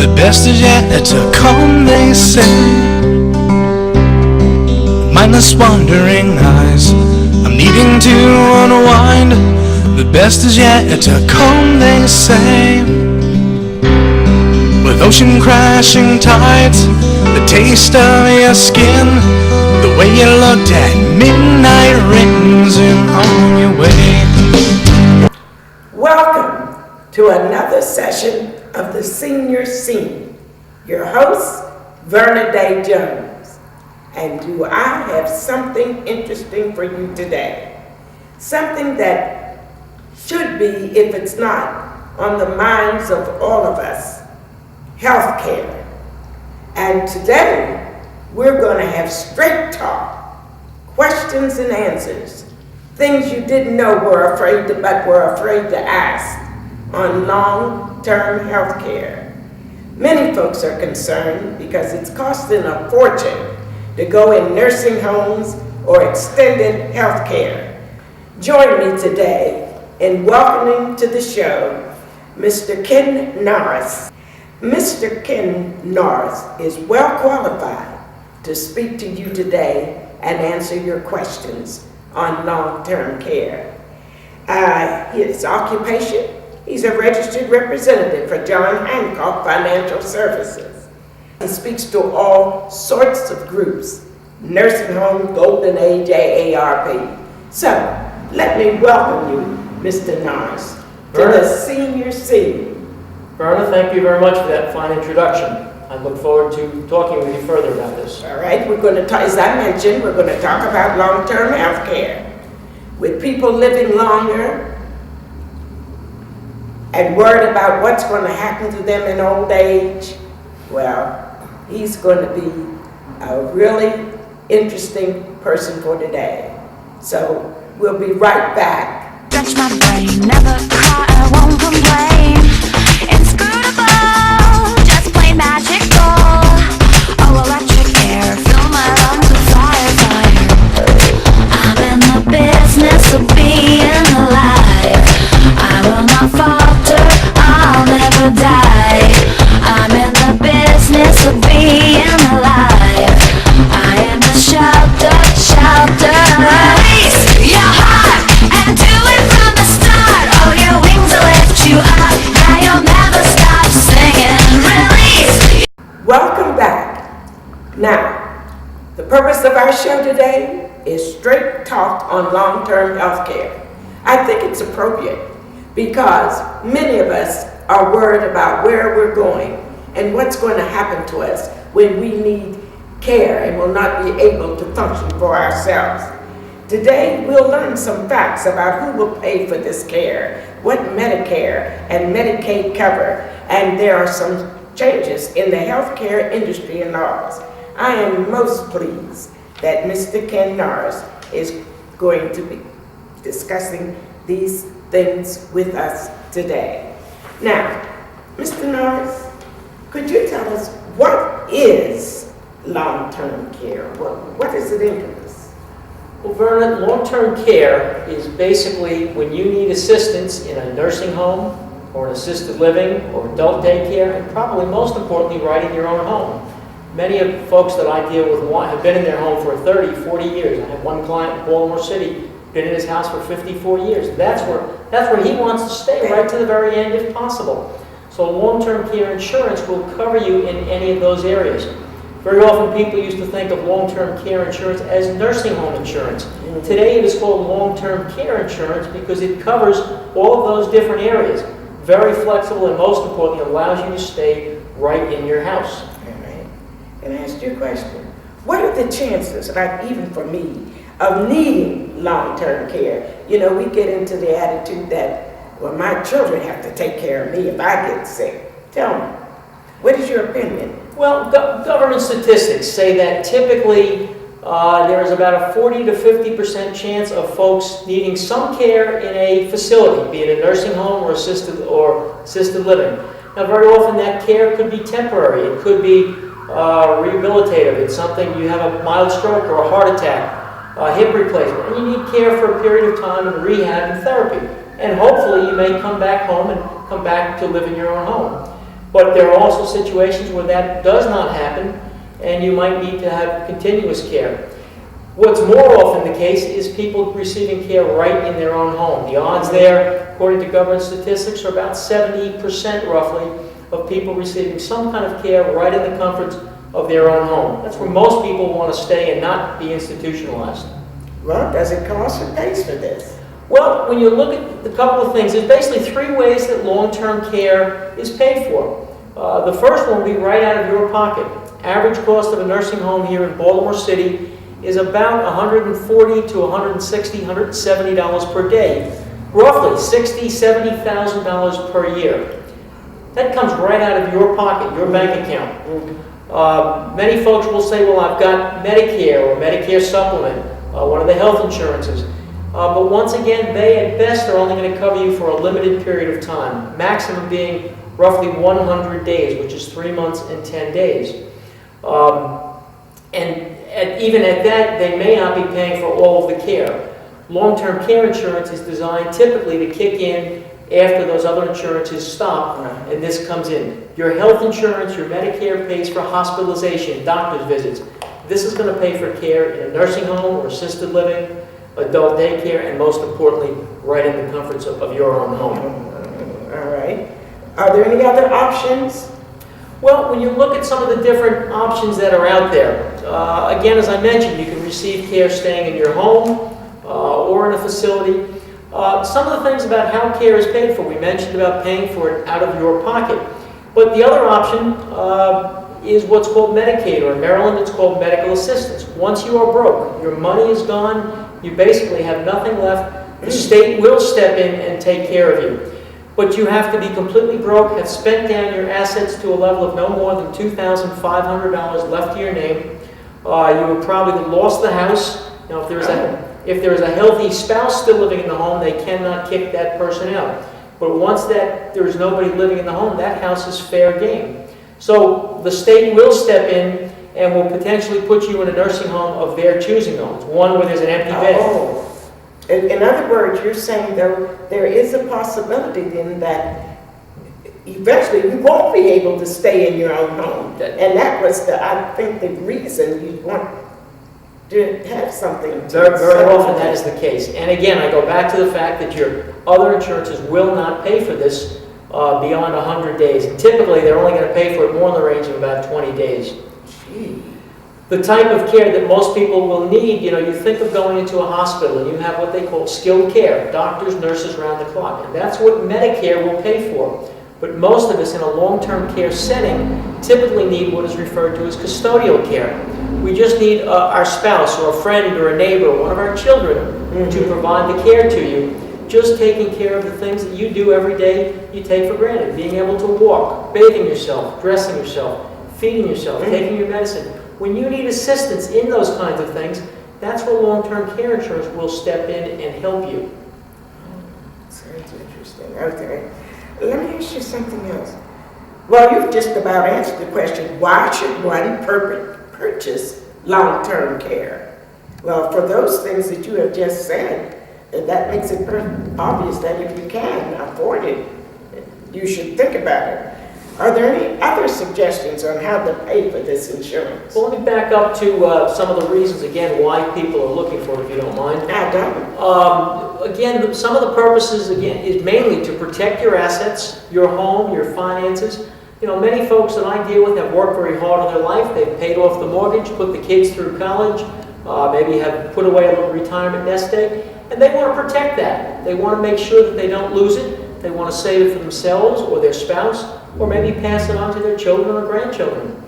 The best is yet to come, they say. Mindless wandering eyes, I'm needing to unwind. The best is yet to come, they say. With ocean crashing tides, the taste of your skin, the way you looked at midnight rings in on your way. Welcome to another session of the Senior Scene. Your host, Verna Jones. And do I have something interesting for you today? Something that should be, if it's not, on the minds of all of us. Healthcare. And today, we're going to have straight talk, questions and answers, things you didn't know but were afraid to ask on long-term health care. Many folks are concerned because it's costing a fortune to go in nursing homes or extended health care. Join me today in welcoming to the show Mr. Ken Norris. Mr. Ken Norris is well qualified to speak to you today and answer your questions on long-term care. His occupation, he's a registered representative for John Hancock Financial Services. He speaks to all sorts of groups, nursing home, golden age, AARP. So, let me welcome you, Mr. Norris, to the Senior Scene. Verna, thank you very much for that fine introduction. I look forward to talking with you further about this. All right, we're going to talk, as I mentioned, we're going to talk about long-term health care. With people living longer and worried about what's going to happen to them in old age, well, he's going to be a really interesting person for today. So we'll be right back. Stretch my brain, never cry, I won't complain. Inscrutable, just plain magical. Oh, electric air, fill my lungs with fire. I'm in the business of being alive. I will not falter, I'll never die. I'm in the business of being alive. I am the shelter. Release your heart and do it from the start. Oh, your wings will lift you up. Now you'll never stop singing. Release. Welcome back. Now, the purpose of our show today is straight talk on long-term health care. I think it's appropriate because many of us are worried about where we're going and what's going to happen to us when we need care and will not be able to function for ourselves. Today, we'll learn some facts about who will pay for this care, what Medicare and Medicaid cover, and there are some changes in the healthcare industry and laws. I am most pleased that Mr. Ken Norris is going to be discussing these things with us today. Now, Mr. Norris, could you tell us what is long-term care? What does it encompass? Well, Verna, long-term care is basically when you need assistance in a nursing home or an assisted living or adult daycare, and probably most importantly, right in your own home. Many of the folks that I deal with have been in their home for 30, 40 years. I have one client in Baltimore City, been in his house for 54 years. That's where he wants to stay, right to the very end if possible. So long-term care insurance will cover you in any of those areas. Very often people used to think of long-term care insurance as nursing home insurance. Today it is called long-term care insurance because it covers all of those different areas. Very flexible and most importantly allows you to stay right in your house. All right. Can I ask you a question? What are the chances, like even for me, of needing long-term care? You know, we get into the attitude that, well, my children have to take care of me if I get sick. Tell me, what is your opinion? Well, government statistics say that typically there is about a 40 to 50% chance of folks needing some care in a facility, be it a nursing home or assisted living. Now, very often that care could be temporary. It could be rehabilitative. It's something you have a mild stroke or a heart attack, a hip replacement, and you need care for a period of time in rehab and therapy. And hopefully you may come back home and come back to live in your own home. But there are also situations where that does not happen, and you might need to have continuous care. What's more often the case is people receiving care right in their own home. The odds there, according to government statistics, are about 70% roughly of people receiving some kind of care right in the comforts of their own home. That's where most people want to stay and not be institutionalized. Well, does it cost or pays for this? Well, when you look at the couple of things, there's basically three ways that long-term care is paid for. The first one will be right out of your pocket. Average cost of a nursing home here in Baltimore City is about $140 to $160, $170 per day. Roughly $60,000, $70,000 per year. That comes right out of your pocket, your bank account. Many folks will say, well, I've got Medicare or Medicare supplement, one of the health insurances. But once again, they at best are only going to cover you for a limited period of time, maximum being roughly 100 days, which is 3 months and 10 days. Even at that, they may not be paying for all of the care. Long-term care insurance is designed typically to kick in after those other insurances stop, and this comes in. Your health insurance, your Medicare pays for hospitalization, doctor's visits. This is going to pay for care in a nursing home or assisted living, adult daycare, and most importantly, right in the comforts of your own home. All right. Are there any other options? Well, when you look at some of the different options that are out there, again, as I mentioned, you can receive care staying in your home or in a facility. Some of the things about how care is paid for, we mentioned about paying for it out of your pocket. But the other option is what's called Medicaid, or in Maryland it's called medical assistance. Once you are broke, your money is gone, you basically have nothing left, the state will step in and take care of you. But you have to be completely broke, have spent down your assets to a level of no more than $2,500 left to your name. You have probably lost the house. You know, if there is a healthy spouse still living in the home, they cannot kick that person out. But once there is nobody living in the home, that house is fair game. So the state will step in and will potentially put you in a nursing home of their choosing homes, one where there's an empty bed. Oh. In other words, you're saying, though, there is a possibility then that eventually you won't be able to stay in your own home. And that was, I think, the reason you want to have something. Very often that is the case. And again, I go back to the fact that your other insurances will not pay for this beyond 100 days. And typically, they're only going to pay for it more in the range of about 20 days. Gee. The type of care that most people will need, you think of going into a hospital and you have what they call skilled care, doctors, nurses around the clock, and that's what Medicare will pay for. But most of us in a long-term care setting typically need what is referred to as custodial care. We just need our spouse or a friend or a neighbor or one of our children to provide the care to you. Just taking care of the things that you do every day you take for granted. Being able to walk, bathing yourself, dressing yourself, feeding yourself, taking your medicine. When you need assistance in those kinds of things, that's where long-term care insurance will step in and help you. Sounds interesting. Okay. Let me ask you something else. Well, you've just about answered the question, why should one purchase long-term care? Well, for those things that you have just said, that makes it obvious that if you can afford it, you should think about it. Are there any other suggestions on how to pay for this insurance? Well, let me back up to some of the reasons, again, why people are looking for it, if you don't mind. I don't. Again, some of the purposes, again, is mainly to protect your assets, your home, your finances. Many folks that I deal with have worked very hard in their life. They've paid off the mortgage, put the kids through college, maybe have put away a little retirement nest egg, and they want to protect that. They want to make sure that they don't lose it. They want to save it for themselves or their spouse, or maybe pass it on to their children or grandchildren.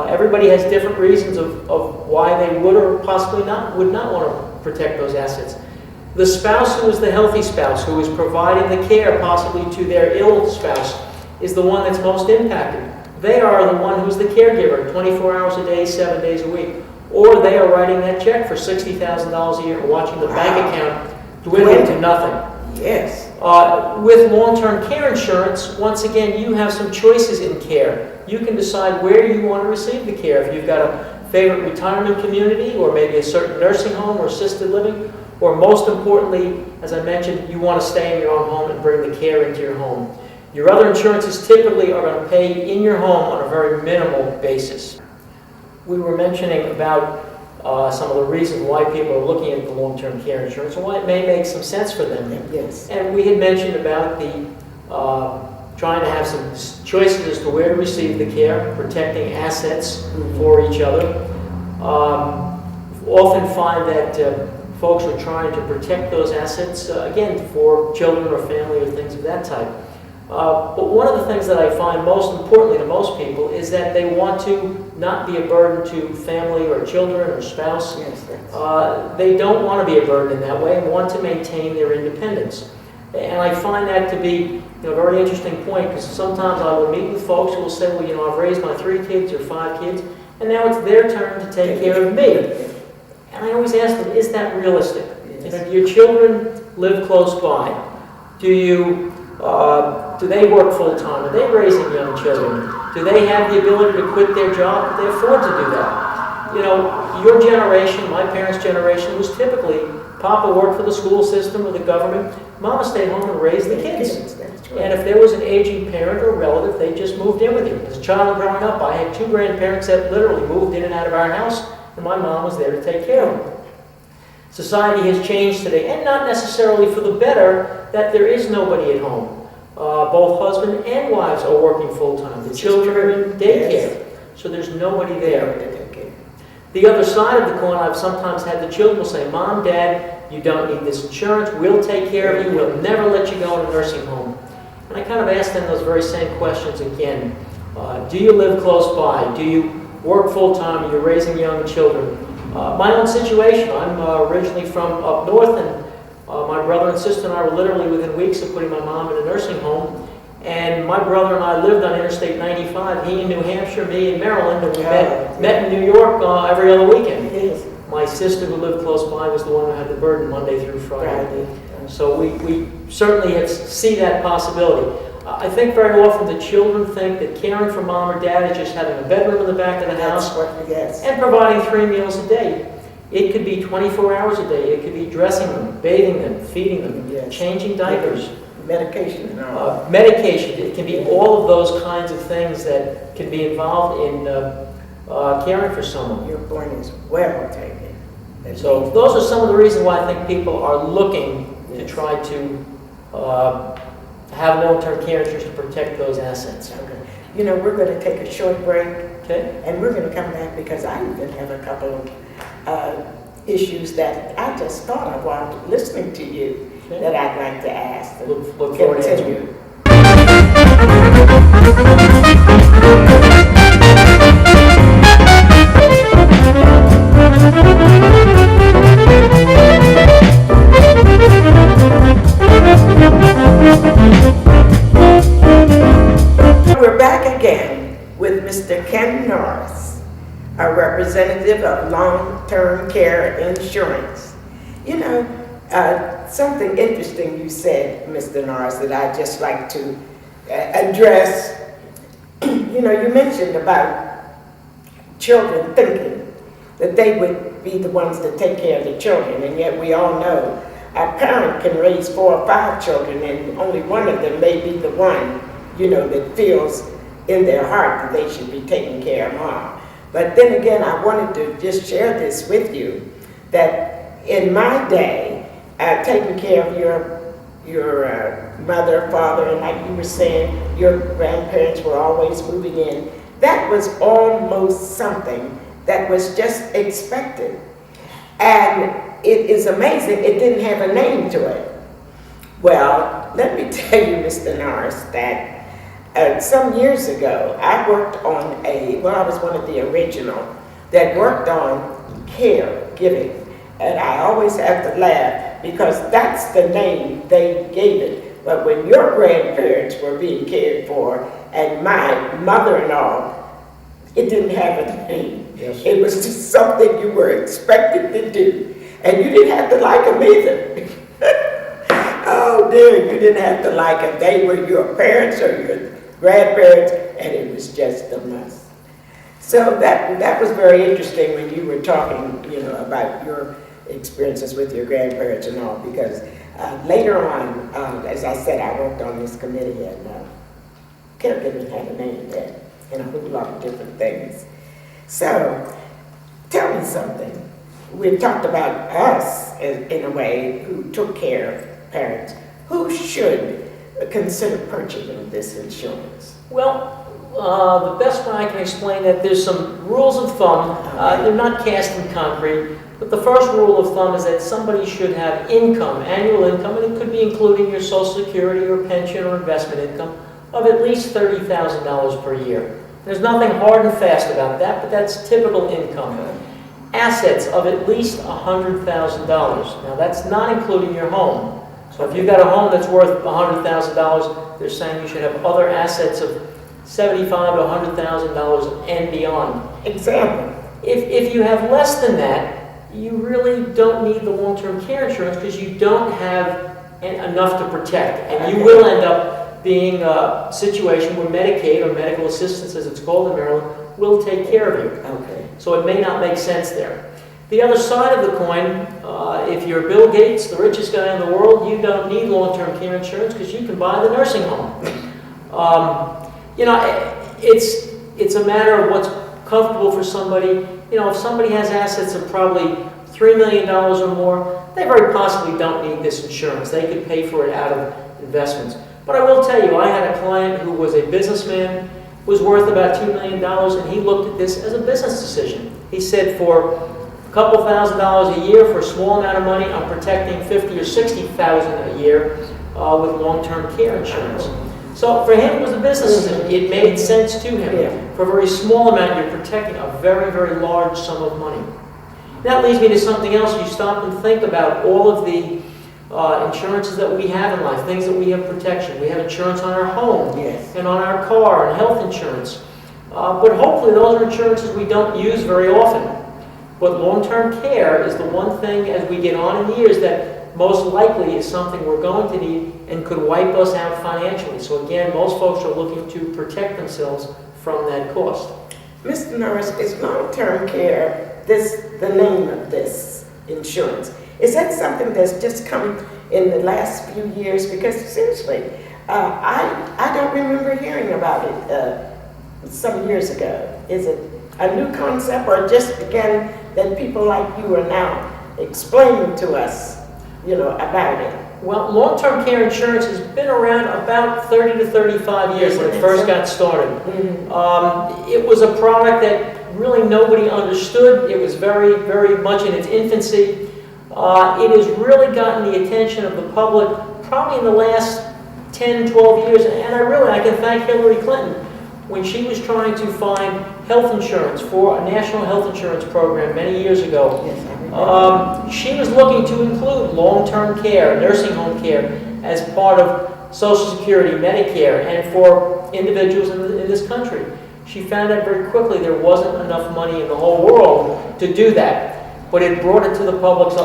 Everybody has different reasons of why they would or possibly would not want to protect those assets. The spouse who is the healthy spouse, who is providing the care possibly to their ill spouse, is the one that's most impacted. They are the one who's the caregiver, 24 hours a day, 7 days a week. Or they are writing that check for $60,000 a year and watching the bank account dwindle to nothing. Yes. With long-term care insurance, once again, you have some choices in care. You can decide where you want to receive the care. If you've got a favorite retirement community, or maybe a certain nursing home or assisted living, or most importantly, as I mentioned, you want to stay in your own home and bring the care into your home. Your other insurances typically are going to pay in your home on a very minimal basis. We were mentioning about some of the reasons why people are looking at the long-term care insurance and why it may make some sense for them. Yes. And we had mentioned about the trying to have some choices as to where to receive the care, protecting assets for each other. Often find that folks are trying to protect those assets, again, for children or family or things of that type. But one of the things that I find most importantly to most people is that they want to not be a burden to family or children or spouse. Yes, They don't want to be a burden in that way and want to maintain their independence. And I find that to be a very interesting point, because sometimes I will meet with folks who will say, well, I've raised my 3 kids or 5 kids, and now it's their turn to take care of me. And I always ask them, is that realistic? Yes. Do your children live close by? Do they work full-time? Are they raising young children? Do they have the ability to quit their job? Do they afford to do that? Your generation, my parents' generation, was typically Papa worked for the school system or the government, Mama stayed home and raised the kids. And if there was an aging parent or relative, they just moved in with you. As a child growing up, I had 2 grandparents that literally moved in and out of our house, and my mom was there to take care of them. Society has changed today, and not necessarily for the better, that there is nobody at home. Both husband and wives are working full-time. The children are in daycare, so there's nobody there. The other side of the coin, I've sometimes had the children say, Mom, Dad, you don't need this insurance. We'll take care of you. We'll never let you go in a nursing home. And I kind of ask them those very same questions again. Do you live close by? Do you work full-time? You're raising young children? My own situation, I'm originally from up north, and my brother and sister and I were literally within weeks of putting my mom in a nursing home. And my brother and I lived on Interstate 95, he in New Hampshire, me in Maryland, and we met in New York every other weekend. Yes. My sister, who lived close by, was the one who had the burden Monday through Friday. So we certainly see that possibility. I think very often the children think that caring for mom or dad is just having a bedroom in the back of the house and providing 3 meals a day. It could be 24 hours a day. It could be dressing them, bathing them, feeding them, changing diapers. Medication and all. Medication. It can be all of those kinds of things that can be involved in caring for someone. Your point is well taken. So those are some of the reasons why I think people are looking to try to have long-term care insurance to protect those assets. Okay. We're going to take a short break. Okay. And we're going to come back because I even have a couple of issues that I just thought of while listening to you that I'd like to ask. Look forward to answering. We're back again with Mr. Ken Norris, a representative of long-term care insurance. Something interesting you said, Mr. Norris, that I'd just like to address. You mentioned about children thinking that they would be the ones to take care of the children, and yet we all know a parent can raise 4 or 5 children, and only one of them may be the one, that feels in their heart that they should be taking care of mom. But then again, I wanted to just share this with you, that in my day, taking care of your mother, father, and like you were saying, your grandparents were always moving in. That was almost something that was just expected. And it is amazing it didn't have a name to it. Well, let me tell you, Mr. Norris, that some years ago, I worked on I was one of the original that worked on caregiving. And I always have to laugh because that's the name they gave it. But when your grandparents were being cared for, and my mother-in-law, it didn't have a name. Yes. It was just something you were expected to do. And you didn't have to like them either. Oh dear, you didn't have to like them. They were your parents or your grandparents, and it was just a must. So that was very interesting when you were talking, about your experiences with your grandparents and all, because later on, as I said, I worked on this committee, and caregiving had a name then, and a whole lot of different things. So, tell me something. We've talked about us in a way who took care of parents. Who should consider purchasing this insurance? Well, the best way I can explain that, there's some rules of thumb. They're not cast in concrete, but the first rule of thumb is that somebody should have income, annual income, and it could be including your Social Security or pension or investment income, of at least $30,000 per year. There's nothing hard and fast about that, but that's typical income. Assets of at least $100,000. Now, that's not including your home. So if you've got a home that's worth $100,000, they're saying you should have other assets of $75,000 to $100,000 and beyond. Example. If you have less than that, you really don't need the long-term care insurance because you don't have enough to protect. And you will end up being a situation where Medicaid, or medical assistance as it's called in Maryland, will take care of you. Okay. So it may not make sense there. The other side of the coin, if you're Bill Gates, the richest guy in the world, you don't need long-term care insurance because you can buy the nursing home. You know, it's a matter of what's comfortable for somebody. You know, if somebody has assets of probably $3 million or more, they very possibly don't need this insurance. They could pay for it out of investments. But I will tell you, I had a client who was a businessman, was worth about $2 million, and he looked at this as a business decision. He said, for a couple $1,000s a year, for a small amount of money, I'm protecting $50,000 or $60,000 a year with long-term care insurance. So for him, it was a business decision. It made sense to him. Yeah. For a very small amount, you're protecting a very, very large sum of money. That leads me to something else. You stop and think about all of the insurances that we have in life, things that we have protection. We have insurance on our home, yes, and on our car, and health insurance. But hopefully those are insurances we don't use very often. But long-term care is the one thing as we get on in the years that most likely is something we're going to need and could wipe us out financially. So again, most folks are looking to protect themselves from that cost. Mr. Norris, is long-term care the name of this insurance? Is that something that's just come in the last few years? Because seriously, I don't remember hearing about it some years ago. Is it a new concept, or just began that people like you are now explaining to us, you know, about it? Well, long-term care insurance has been around about 30 to 35 years when it first got started. Mm-hmm. It was a product that really nobody understood. It was very, very much in its infancy. It has really gotten the attention of the public probably in the last 10, 12 years, and I can thank Hillary Clinton when she was trying to find health insurance for a national health insurance program many years ago. Yes, I remember. She was looking to include long-term care, nursing home care, as part of Social Security, Medicare, and for individuals in this country. She found out very quickly there wasn't enough money in the whole world to do that, but it brought it to the public's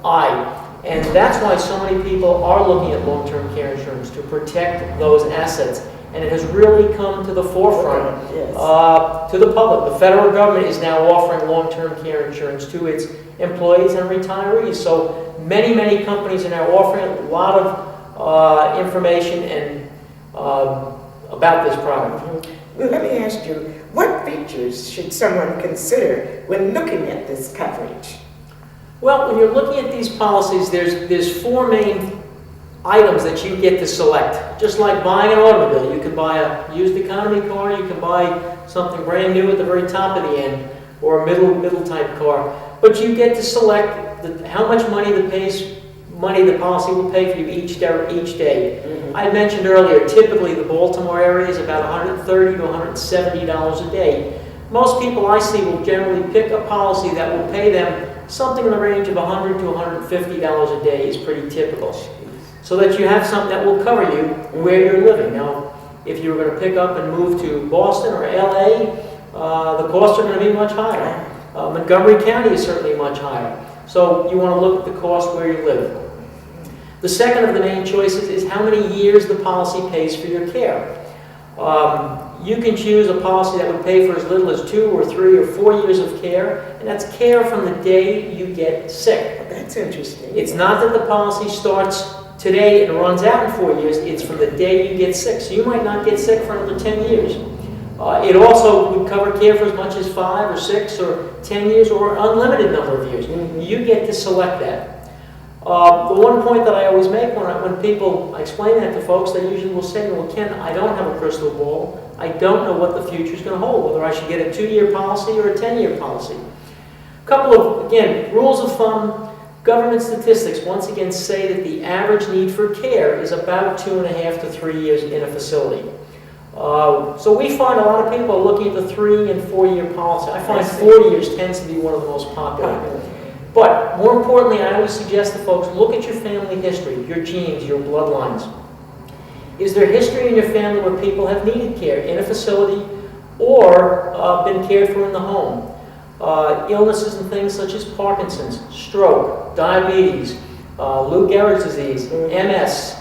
eye. And that's why so many people are looking at long-term care insurance, to protect those assets. And it has really come to the forefront to the public. The federal government is now offering long-term care insurance to its employees and retirees. So many, many companies are now offering a lot of information and about this product. Well, let me ask you, what features should someone consider when looking at this coverage? Well, when you're looking at these policies, there's four main items that you get to select. Just like buying an automobile, you can buy a used economy car, you can buy something brand new at the very top of the end, or a middle type car. But you get to select how much money the policy will pay for you each day. Mm-hmm. I mentioned earlier, typically the Baltimore area is about $130 to $170 a day. Most people I see will generally pick a policy that will pay them something in the range of $100 to $150 a day is pretty typical. So that you have something that will cover you where you're living. Now, if you were going to pick up and move to Boston or LA, the costs are going to be much higher. Montgomery County is certainly much higher. So you want to look at the cost where you live. The second of the main choices is how many years the policy pays for your care. You can choose a policy that would pay for as little as 2 or 3 or 4 years of care, and that's care from the day you get sick. That's interesting. It's not that the policy starts today and runs out in 4 years, it's from the day you get sick. So you might not get sick for another 10 years. It also would cover care for as much as 5 or 6 or 10 years or an unlimited number of years. You get to select that. The one point that I always make when people explain that to folks, they usually will say, well, Ken, I don't have a crystal ball. I don't know what the future is going to hold, whether I should get a 2-year policy or a 10-year policy. A couple of, again, rules of thumb. Government statistics once again say that the average need for care is about 2.5 to 3 years in a facility. So we find a lot of people are looking at the 3 and 4 year policy. I find 4 years tends to be one of the most popular. But more importantly, I always suggest to folks, look at your family history, your genes, your bloodlines. Is there history in your family where people have needed care in a facility or been cared for in the home? Illnesses and things such as Parkinson's, stroke, diabetes, Lou Gehrig's disease, MS,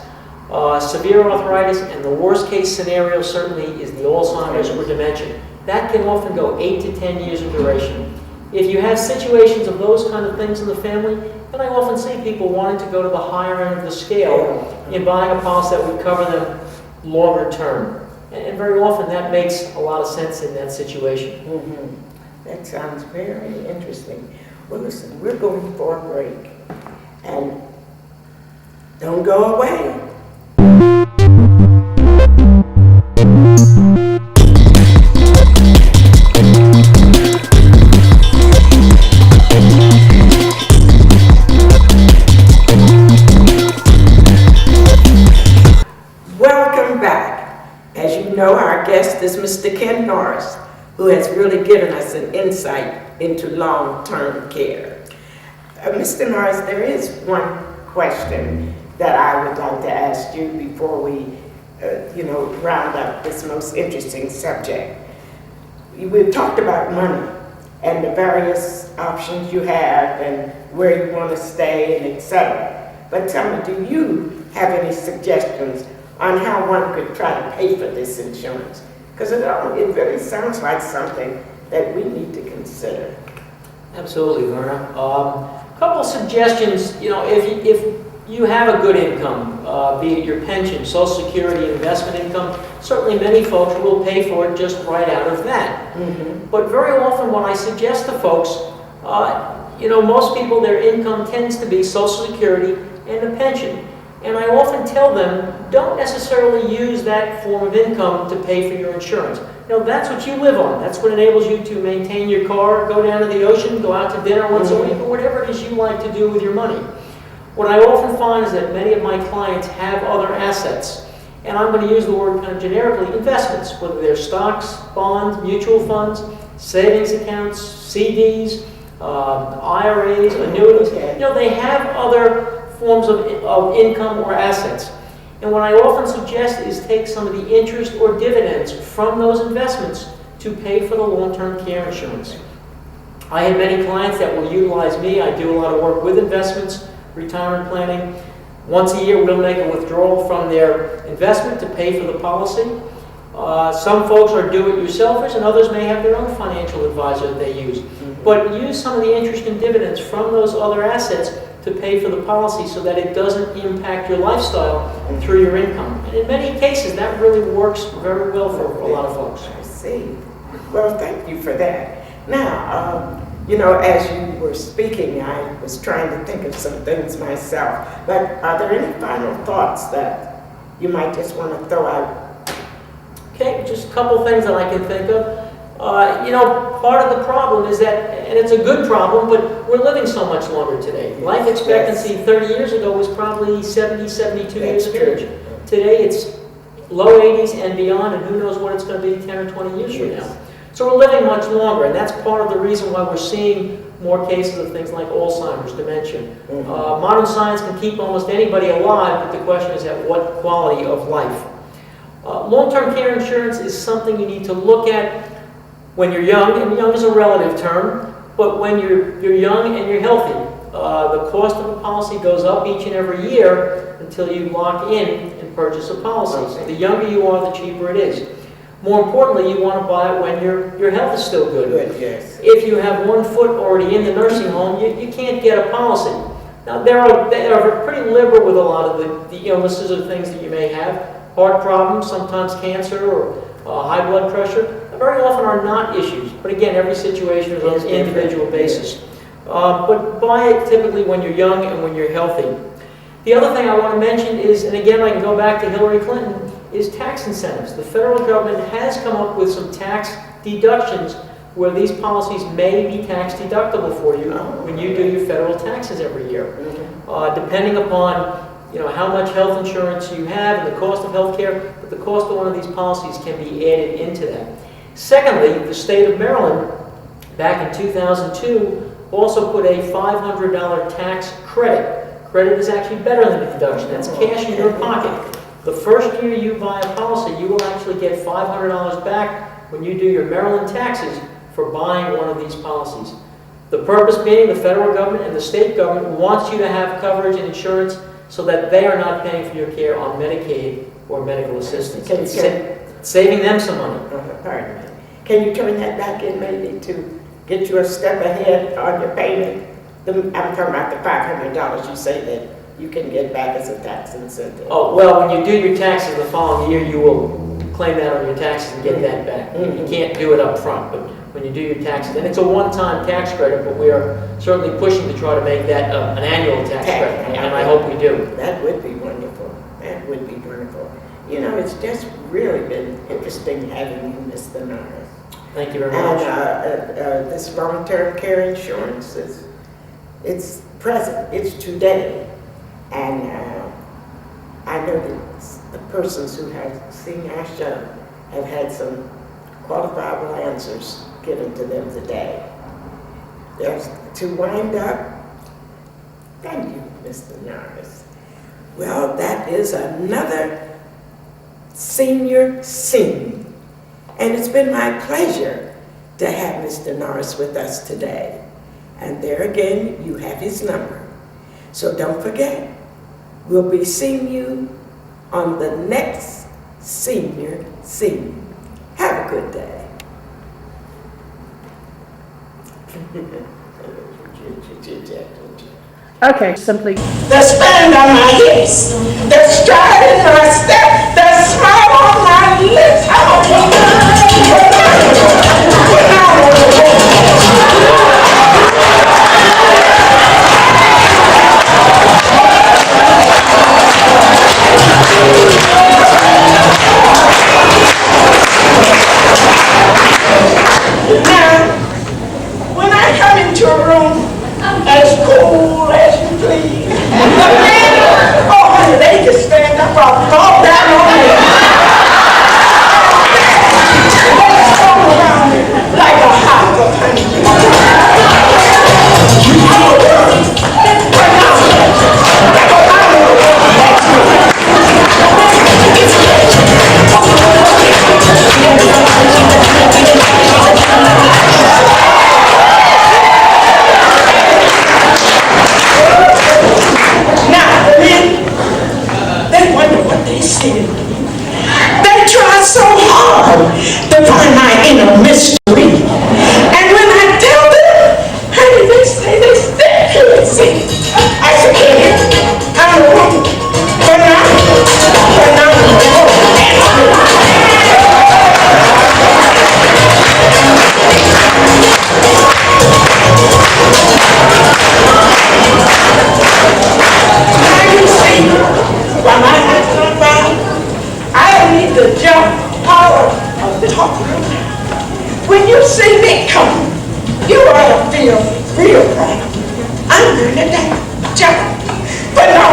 severe arthritis, and the worst case scenario certainly is the Alzheimer's or dementia. That can often go 8 to 10 years of duration. If you have situations of those kind of things in the family, then I often see people wanting to go to the higher end of the scale in buying a policy that would cover them longer term. And very often that makes a lot of sense in that situation. That sounds very interesting. Well, listen, we're going for a break. And don't go away. Welcome back. As you know, our guest is Mr. Ken Norris, who has really given us an insight into long-term care. Mr. Norris, there is one question that I would like to ask you before we, round up this most interesting subject. We've talked about money and the various options you have and where you want to stay and etc. But tell me, do you have any suggestions on how one could try to pay for this insurance? Because it really sounds like something that we need to consider. Absolutely, Verna. A couple of suggestions. If you have a good income, be it your pension, Social Security, investment income, certainly many folks will pay for it just right out of that. But very often what I suggest to folks, most people, their income tends to be Social Security and a pension. And I often tell them, don't necessarily use that form of income to pay for your insurance. That's what you live on. That's what enables you to maintain your car, go down to the ocean, go out to dinner once a week, or whatever it is you like to do with your money. What I often find is that many of my clients have other assets. And I'm going to use the word kind of generically, investments, whether they're stocks, bonds, mutual funds, savings accounts, CDs, IRAs, annuities. They have other forms of income or assets. And what I often suggest is take some of the interest or dividends from those investments to pay for the long-term care insurance. I have many clients that will utilize me. I do a lot of work with investments, retirement planning. Once a year we'll make a withdrawal from their investment to pay for the policy. Some folks are do-it-yourselfers and others may have their own financial advisor that they use. But use some of the interest and dividends from those other assets to pay for the policy so that it doesn't impact your lifestyle through your income. And in many cases, that really works very well for a lot of folks. I see. Well, thank you for that. Now, as you were speaking, I was trying to think of some things myself. But are there any final thoughts that you might just want to throw out? Okay, just a couple things that I can think of. Part of the problem is that, and it's a good problem, but we're living so much longer today. Life expectancy 30 years ago was probably 70, 72 years of age. Today it's low 80s and beyond, and who knows what it's going to be 10 or 20 years from now. So we're living much longer, and that's part of the reason why we're seeing more cases of things like Alzheimer's, dementia. Modern science can keep almost anybody alive, but the question is at what quality of life. Long-term care insurance is something you need to look at when you're young, and young is a relative term, but when you're young and you're healthy. The cost of a policy goes up each and every year until you lock in and purchase a policy. So the younger you are, the cheaper it is. More importantly, you want to buy it when your health is still good. Yes. If you have 1 foot already in the nursing home, you can't get a policy. Now, they are pretty liberal with a lot of the illnesses or things that you may have. Heart problems, sometimes cancer or high blood pressure, very often are not issues. But again, every situation is on an individual basis. But buy it typically when you're young and when you're healthy. The other thing I want to mention is, and again I can go back to Hillary Clinton, is tax incentives. The federal government has come up with some tax deductions where these policies may be tax deductible for you when you do your federal taxes every year. Depending upon how much health insurance you have and the cost of health care, but the cost of one of these policies can be added into that. Secondly, the state of Maryland, back in 2002, also put a $500 tax credit. Credit is actually better than a deduction. That's cash in your pocket. The first year you buy a policy, you will actually get $500 back when you do your Maryland taxes for buying one of these policies. The purpose being the federal government and the state government wants you to have coverage and insurance so that they are not paying for your care on Medicaid or medical assistance. Saving them some money. Pardon me. Can you turn that back in maybe to get you a step ahead on your payment? I'm talking about the $500 you say that you can get back as a tax incentive. Oh, well, when you do your taxes the following year, you will claim that on your taxes and get that back. You can't do it up front, but when you do your taxes, and it's a one-time tax credit, but we are certainly pushing to try to make that an annual tax credit, and I hope we do. That would be wonderful. That would be wonderful. It's just really been interesting having you, Mr. Norris. Thank you very much. And this long-term care insurance it's present, it's today, and I know that the persons who have seen our show have had some qualifiable answers given to them today. There's to wind up. Thank you, Mr. Norris. Well, that is another senior scene, and it's been my pleasure to have Mr. Norris with us today. And there again, you have his number. So don't forget, we'll be seeing you on the next senior scene. Have a good day. Okay, simply. The stand on my hips, the stride in my step, the smile on my lips. Now, when I come into a room as cool as you please, oh honey, they just stand up or fall down on me. They fall around me like a house of honey. They try so hard to find my inner mystery. And when I tell them, honey, they say they still can't see. I said, I'm a woman, but I'm the jump power of talk. When you see me come, you ought to feel real proud. I'm going to jump, but no,